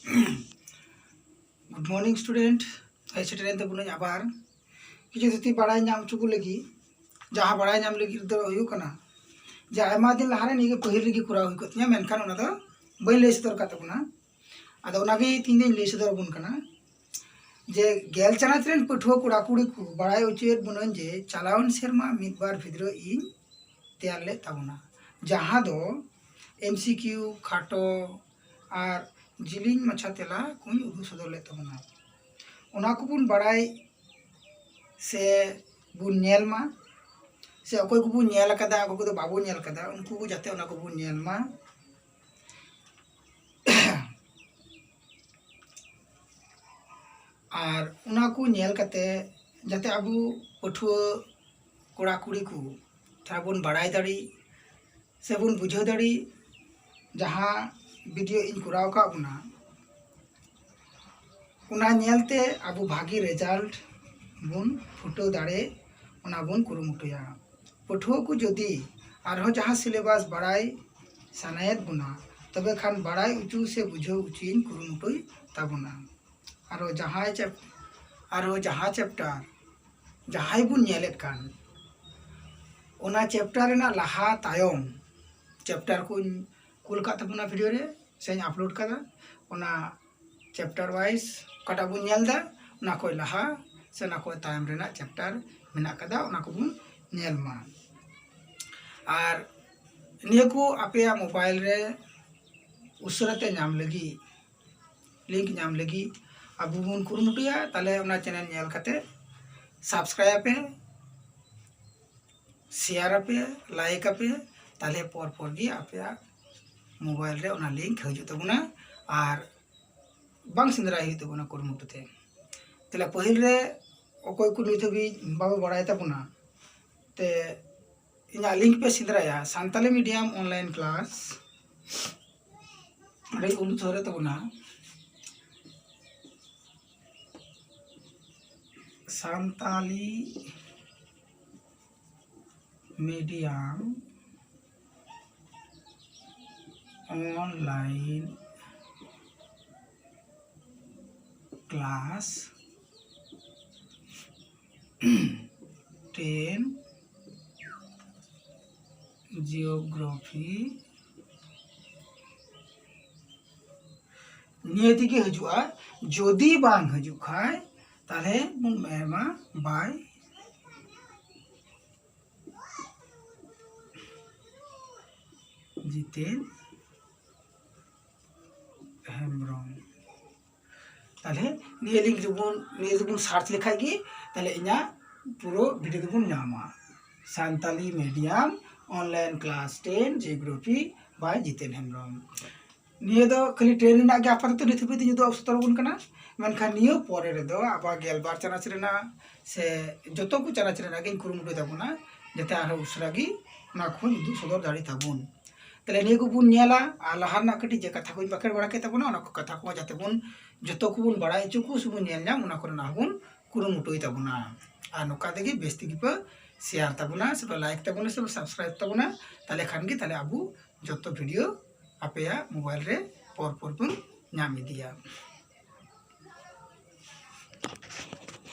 Good morning student हई सेटरेन तबुन आबार किछु धुति बड़ाई नाम चुकु लगी जहाँ बड़ाई नाम लगी दो हुयु कना जे आयमा दिन लहारे निगे पहिल रगी कुरा हुई कतिया मेनखान ओना दो बई लई सदर का तबुना आदो ओनागे तीन दिन लई सदर बुन कना जे गेल चानाच रेन पठुआ कुड़ा कुड़ी को बड़ाई उचित बुनन जे चालावन सेरमा मिद बार भिद्रो इन तैयार ले तबुना जहाँ दो एमसीक्यू खाटो और जिलिंग मछा तेला कुछ उदू सदर ले तबना ओना को बुन बड़ाई से बुन नेल मा से अकोय को बुन नेल कदा अकोय को बाबू नेल कदा उनको को जाते ओना को बुन नेल मा और ओना को नेल कते जाते अबू पठुआ कोड़ा कुड़ी को था बुन बड़ाई दाड़ी से बुन बुझाव दाड़ी जहाँ वीडियो इन कुराव का उना नेलते अबू भागी रिजल्ट बुन फुटो दाड़े उना बुन कुरुमुटुया पठुआ को जदि आरहो जहाँ सिलेबास बड़ाई सानायत बुना तबे खान बड़ाई उचू से बुझाव उचिन कुरुमुटुई ताबुना आरो जहाँ चैप्टर जहाँ बुन नेलेत कान उना चैप्टर रेना लहा तायम चैप्टर को कुल का तबुना वीडियो रे से अपलोड कदा उना चैप्टर वाइज कटा बुन नेल दा उना कोई लहा से ना कोई तायम रेना चैप्टर मेना कदा उना को बुन नेल मा और निया को आपे मोबाइल रे उसरते नाम लगी लिंक नाम लगी अब बुन कुरुमुटुया ताले उना चैनल नेल कते सब्सक्राइब पे शेयर पे लाइक पे ताले पर गी आपे मोबाइल रे उना लिंक हजू तबुना और बांग सिंदरा ही तबुना कुरुमुटुते तले पहिल रे अकोय को नित भी बाबू बड़ाई तबुना ते इना लिंक पे सिंदराया सानताली मीडियम ऑनलाइन क्लास रे उलु थोरे तबुना Santali medium online class 10 geography नियति के हजुआ जोदी बांग हजु खाय ताले बुन मेमा बाय जितेन हेम्ब्रम ताले निये लिंक जुबुन सर्च लिखाई गी ताले इना पूरा वीडियो दुबुन नामा Santali medium online class 10 geography by Jiten Hembram निये दो खाली ट्रेनिंग ना गे आपातत निथबे दिन दो अवसर बुन कना मेनखान निये परे रे दो आबा गेलबार चानाच रेना से जतो को चानाच रेना गे कुरुमुटु ताबुना जते आरो उसरागी ना खुन दु सदर दाड़ी ताबुन तले निये को बुन नेला आ लहार ना कटी जे कथा को बाकेर बड़ा के ताबुना ओना को कथा को जाते बुन जतो को बुन बड़ाई चुकु सुबुन नेल नाम ओना को ना बुन कुरुमुटुई ताबुना आ नोका देगी बेस्ती की पे शेयर ताबुना से लाइक ताबुना से सब्सक्राइब ताबुना ताले खान गी ताले आबू जतो वीडियो आपया मोबाइल रे पर बुन नाम दिया।